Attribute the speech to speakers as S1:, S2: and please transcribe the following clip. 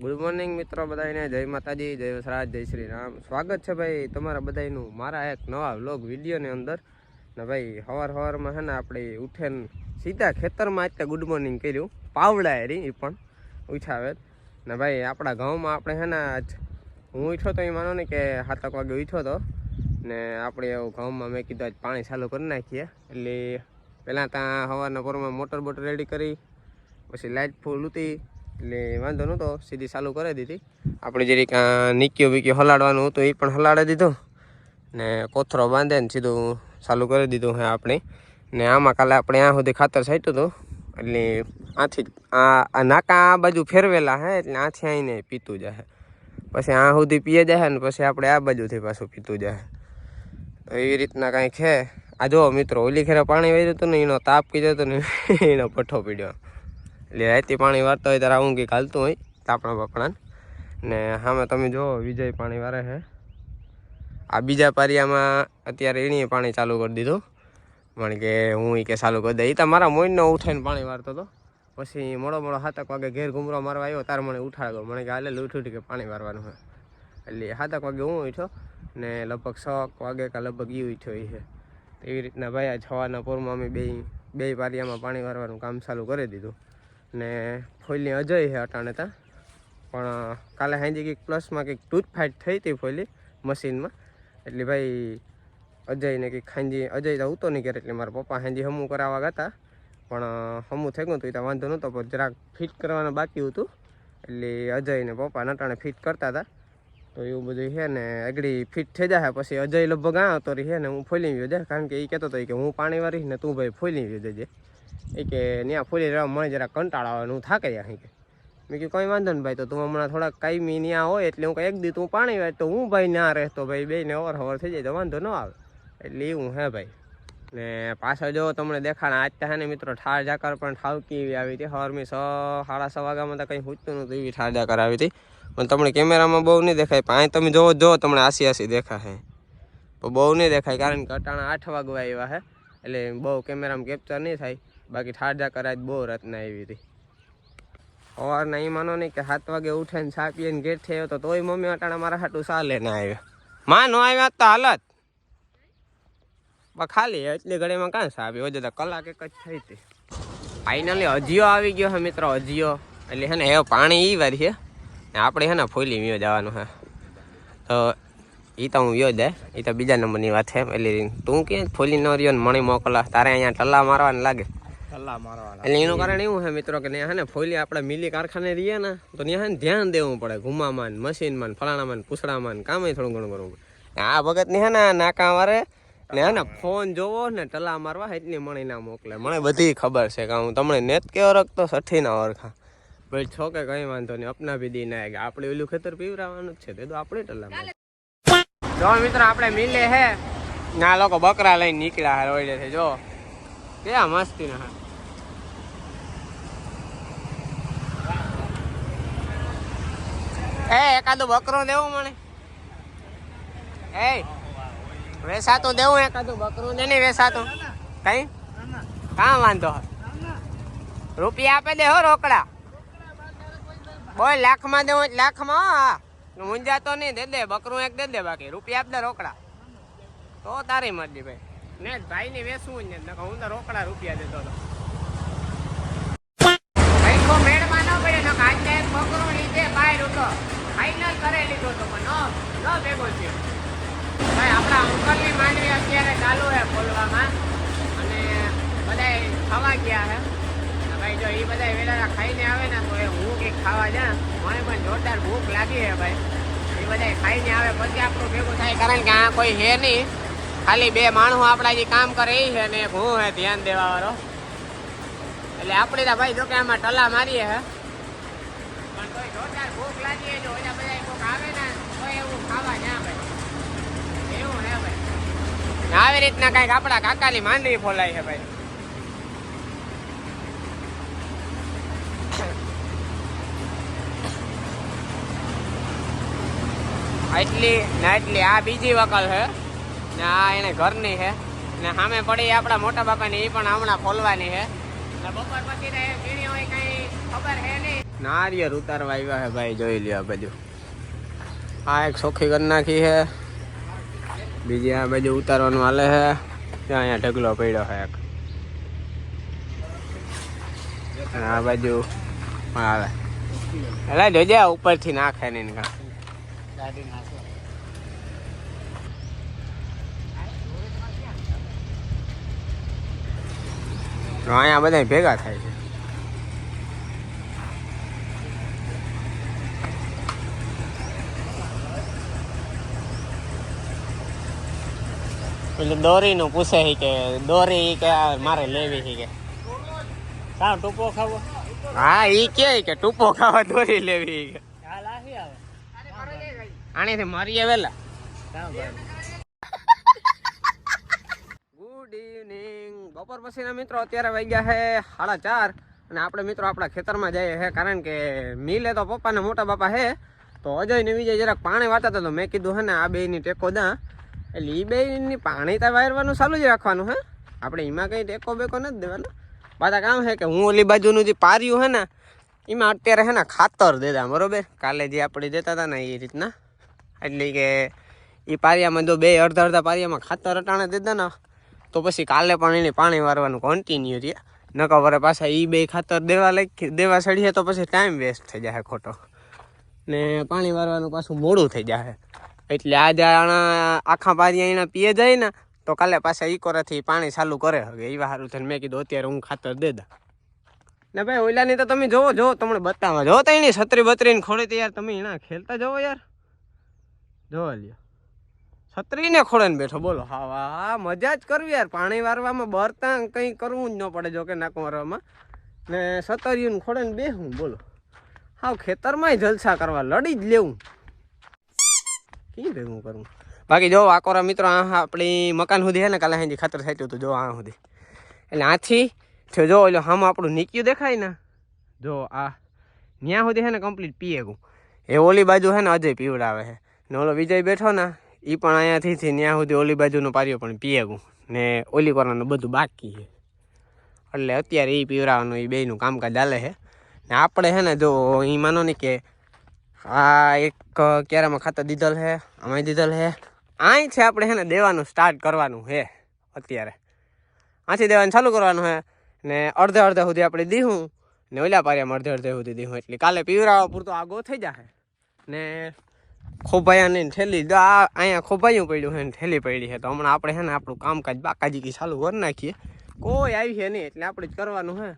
S1: Good morning મિત્રો બધાને, જય માતાજી, જય વસરાજ, જય શ્રી રામ. સ્વાગત છે ભાઈ તમારા બધાનું મારા એક નવા વ્લોગ વિડીયોની અંદર. ને ભાઈ સવારમાં છે ને આપણે ઉઠીને સીધા ખેતરમાં અત્યારે ગુડ મોર્નિંગ કર્યું. પાવડા એરી એ પણ ઉઠાવે ને ભાઈ આપણા ગામમાં આપણે છે ને હું ઉઠ્યો તો એ માનો ને કે 7 વાગે ઉઠ્યો હતો ને આપણે એવું ગામમાં મેં કીધું આજ પાણી ચાલુ કરી નાખીએ. એટલે પહેલાં ત્યાં સવારના પોરમાં મોટર બોટર રેડી કરી, પછી લાઇટ ફૂલ ઉતી એટલે વાંધો નહોતો, સીધી ચાલુ કરી દીધી. આપણે જરીક નીક્યો બીક્યો હલાડવાનું હતું એ પણ હલાડી દીધું ને કોથરો બાંધે ને સીધું ચાલુ કરી દીધું હે આપણે. ને આમાં કાલે આપણે આ સુધી ખાતર છાંટ્યું હતું એટલે આથી આ નાકા આ બાજુ ફેરવેલા હે એટલે આથી આવીને પીતું જાય, પછી આ સુધી પીએ જાય ને પછી આપણે આ બાજુથી પાછું પીતું જાય. તો એવી રીતના કાંઈક છે. આ જો મિત્રો, ઓલી ખેરે પાણી વાર્યું હતું ને એનો તાપ કીધો હતો ને એનો પઠ્ઠો પીડ્યો. એટલે રાતે પાણી વારતા હોય ત્યારે આવું કંઈક હાલતું હોય તાપણા બાપણા. ને સામે તમે જો વિજય પાણી વારે છે. આ બીજા પારિયામાં અત્યારે એણીએ પાણી ચાલુ કરી દીધું, પણ કે હું કે ચાલુ કરી દે. એ તો મારા મોઈનો ઉઠાઈને પાણી વારતો હતો. પછી મોડો 7 વાગે ઘેર ઘૂમરો મારવા આવ્યો ત્યારે મને ઉઠાડ્યો. મને કે હાલે ઉઠી કે પાણી વારવાનું હોય. એટલે 7 વાગે હું ઉઠ્યો ને લગભગ 6 વાગે કે લગભગ એ ઉઠ્યો એ છે. એવી રીતના ભાઈ આ સવારના પોરમાં અમે બે પારિયામાં પાણી વારવાનું કામ ચાલુ કરી દીધું. ને ફોઈલની અજય છે અટાણે ત્યાં, પણ કાલે સાંજે કંઈક પ્લસમાં કંઈક ટૂથ ફાઇટ થઈ હતી ફોઈલી મશીનમાં. એટલે ભાઈ અજયને કંઈક સાંજે અજય તો ઉતો નહીં કરે એટલે મારા પપ્પા સાંજે હમું કરાવવા ગયા, પણ હમું થઈ ગયું હતું એ તો વાંધો નહોતો, પણ જરાક ફિટ કરવાનું બાકી હતું. એટલે અજયને પપ્પા નટાણે ફિટ કરતા હતા. તો એવું બધું છે ને આગળ ફિટ થઈ જાય પછી અજય લગભગ આ હતો રહી છે ને હું ફોલી ગયો જાય, કારણ કે એ કહેતો હતો કે હું પાણી વારીશ ને તું ભાઈ ફોલી ગયો જજે. એ કે ત્યાં ફોલી રહેવા મને જરા કંટાળો આવે, હું થાકી જાય. અહીં કે મેં કહ્યું કંઈ વાંધો ને ભાઈ, તો તું હમણાં થોડાક કાયમી ત્યાં હોય એટલે હું એક દી તું પાણી વાય તો હું ભાઈ ના રહેતો ભાઈ, બેને અવર થઈ જાય તો વાંધો ન આવે. એટલે એવું હે ભાઈ. ને પાછળ જો તમને દેખાડા આજ છે ને મિત્રો ઠાર ઝાકર પણ ઠાવકી એવી આવી હતી. સવારમાં 6-6:30 વાગ્યામાં તો કંઈ પૂછતું નહોતું એવી ઠાર ઝાકર આવી હતી. પણ તમને કેમેરામાં બહુ નહીં દેખાય, પણ અહીં તમે જો તમને આસી દેખાશે, પણ બહુ નહીં દેખાય કારણ કે અટાણા 8 વાગવા આવ્યા છે એટલે બહુ કેમેરામાં કેપ્ચર નહીં થાય. બાકી ઠાર ઝાકર આજ બહુ રાતના આવી હતી. સવારના એ માનો નહીં કે 7 વાગે ઉઠીને ચા પીને ગેટ થયો તો તોય મમ્મી અટાણા મારા હાટું ચા લઈને આવ્યા. માં નો આવ્યા તો હાલત ખાલી એટલી ઘડીમાં કાં ચા આવી હોય તો કલાક એક જ થઈ હતી. ફાઇનલી અજીયો આવી ગયો છે મિત્રો, અજીયો એટલે છે ને એ પાણી એ વાર છે ને આપણે છે ને ફોલી વ્યો જવાનું છે. તો એ તો હું વ્યો જાય, એ તો બીજા નંબરની વાત છે. એટલે તું ક્યાં ફોલી ન રહ્યો ને મણી મોકલા, તારે અહીંયા ટલ્લા મારવાને લાગે. એટલે એનું કારણ એવું છે મિત્રો કે ત્યાં છે ને ફોલી આપણે મિલી કારખાને રહીએ ને તો ત્યાં છે ને ધ્યાન દેવું પડે, ઘુમામાં મશીનમાં ફલાણામાં પૂછડામાં કામે થોડું ઘણું કરવું પડે. આ ભગતની છે ને નાકા મારે ને હે ને ફોન જોવો ને ટલા મારવા એટલી મણી ના મોકલે. મને બધી ખબર છે કે હું તમને નેત કેવો રખતો સઠ્ઠી ના ઓળખા ભાઈ છો કે કઈ વાંધો નહીં, અપના બી દી ના આપણે ઓલું ખેતર પીવરાવાનું જ છે તો આપણે ટલા જો મિત્રો આપણે મિલે હે ના લોકો બકરા લઈને નીકળ્યા હે રોડે છે. જો ક્યાં મસ્તી ના એકાદું બકરું દેવું મને, વેસાતું દેવું એકાદું બકરું દે ને વેસાતું કઈ કાં વાંધો. રૂપિયા આપે દે હો રોકડા, બોલ લાખમાં દેવું લાખમાં મુંજાતો નહીં, દે દે બકરું એક દે દે, બાકી રૂપિયા આપ દે રોકડા તો તારી મરજી ભાઈ. ને ભાઈ ને વેસવું જ ને હું તો રોકડા રૂપિયા દેતો હતો. મેળમાં ન પડે ને આજે એક બકરું લીધે બાય રૂટો ફાઈનલ કરે લીધો તો પણ ન ભેગો થયો ભાઈ. આપણા અંકલની માંડવી અત્યારે ચાલુ છે ખોલવામાં અને બધા ખાવા ગયા છે ભાઈ. જો એ બધા વેલા ખાઈને આવે ને તો એ હું કંઈક ખાવા જા, મને પણ જોરદાર ભૂખ લાગી છે ભાઈ. એ બધા ખાઈને આવે પછી આપણું ભેગું થાય, કારણ કે આ કોઈ હે નહીં, ખાલી 2 માણસો આપણા જે કામ કરે એ છે ને એક હું હે ધ્યાન દેવા વાળો. એટલે આપણે તો ભાઈ જો કે આમાં ટલા મારીએ હે પણ તોય જોરદાર ભૂખ લાગી. જો ઓલા બધા કોઈક આવે ને તો એવું ખાવા જા ભાઈ, એવું હે ભાઈ. આવી રીતના કઈક આપણા કાકાની માંડવી ફોલાય છે ભાઈ. એટલી આ બીજી વકલ છે ને આ એને ઘરની છે ને સામે પડી આપણા મોટા બાપાની એ પણ હમણાં ખોલવાની છે. બપોર પછી વીણી હોય કઈ ખબર હે નહીં. નારિયેળ ઉતારવા આવ્યા હે ભાઈ, જોઈ લ્યો આ બાજુ. આ એક સોખી કરી નાખી છે, બીજી આ બાજુ ઉતારવાનું હાલે છે. ત્યાં અહીંયા ઢગલો પડ્યો છે એક, આ બાજુ હાલે. એટલે જોજે ઉપરથી નાખે નહીં કાં. અહીંયા બધા ભેગા થાય છે. એટલે દોરીનું પૂછે કે દોરી કે મારે લેવી છે કે સાવ ટૂંપો ખાવો. હા ઈ કે ટૂંપો ખાવા દોરી લેવી કે આણીથી મારીએ વેલા. Good evening. બપોર પછીના મિત્રો અત્યારે વાગ્યા છે 4:30 અને આપણે મિત્રો આપણા ખેતરમાં જઈએ છે, કારણ કે મિલે તો પપ્પા ને મોટા બાપા છે. તો અજય ને વિજય જરાક પાણી વાતા તો મેં કીધું હે ને આ બેની ટેકો દા. એટલે એ બેની પાણી તો વાયરવાનું ચાલુ જ રાખવાનું હે, આપણે એમાં કંઈ ટેકો બેકો નથી દેવાનો. પાછા કામ છે કે હું ઓલી બાજુનું જે પાર્યું હે ને એમાં અત્યારે હે ને ખાતર દેતા, બરોબર. કાલે જે આપણે દેતા હતા ને એ રીતના, એટલે કે એ પારિયામાં જો બે અડધા પારિયામાં ખાતર અટાણે દેતા ને તો પછી કાલે પણ એને પાણી વારવાનું કન્ટિન્યુ રહે. નકર વરે પાછા એ બે ખાતર દેવા ચડીએ તો પછી ટાઈમ વેસ્ટ થઈ જાય ખોટો, ને પાણી વારવાનું પાછું મોડું થઈ જાય. એટલે આજે આખા પારિયા એના પીએ જાય ને તો કાલે પાછા ઈકોરાથી પાણી ચાલુ કરે હવે. એવા સારું થઈને મેં કીધું અત્યારે હું ખાતર દે દા. ને ભાઈ ઓલાની તો તમે જોવો તમને બતાવવા જો તો એની છત્રી બત્રીને ખોડે તો યાર તમે એના ખેલતા જોવો યાર. જોવો લ્યો છત્રીને ખોડે ને બેઠો, બોલો. હા મજા જ કરવી યાર. પાણી વારવામાં બરતા કંઈ કરવું જ ન પડે, જો કે નાક મારવામાં, ને સતરિયું ખોડે ને બેહું, બોલો. હાવ ખેતરમાંય જલસા કરવા લડી જ લેવું. કઈ ભેગું કરવું. બાકી જો આકોરા મિત્રો આપણી મકાન સુધી છે ને કાલે હાજી ખાતર સાચ્યું હતું, જો આ સુધી. એટલે આથી જો ઓલો આમાં આપણું નીક્યું દેખાય ને, જો આ ત્યાં સુધી છે ને કમ્પ્લીટ પીએ ગયું. એ ઓલી બાજુ છે ને અજય પીવડાવે છે, ને ઓલો વિજય બેઠો ને એ પણ અહીંયાથી ત્યાં સુધી ઓલી બાજુનો પાર્યો પણ પીએ ગયું, ને ઓલી કોરાનું બધું બાકી છે. એટલે અત્યારે એ પીવડાવવાનું એ બેયનું કામકાજ ચાલે છે. ને આપણે છે ને જો એ માનો ને કે આ એક ક્યારામાં ખાતર દીધલ છે, આમાં દીધલ છે, અહીં છે આપણે છે ને દેવાનું સ્ટાર્ટ કરવાનું છે. અત્યારે આથી દેવાનું ચાલુ કરવાનું છે, ને અડધે સુધી આપણે દીધું ને ઓલા પારિયામાં અડધે સુધી દીધું. એટલે કાલે પીવરાવા પૂરતો આગો થઈ જાય. ને ખોભાયાની થેલી અહીંયા ખોભાયું પડ્યું છે ને થેલી પડી છે, તો હમણાં આપણે છે ને આપણું કામકાજ બાકાજી ચાલુ કરી નાખીએ. કોઈ આવી છે નહીં એટલે આપણે જ કરવાનું છે.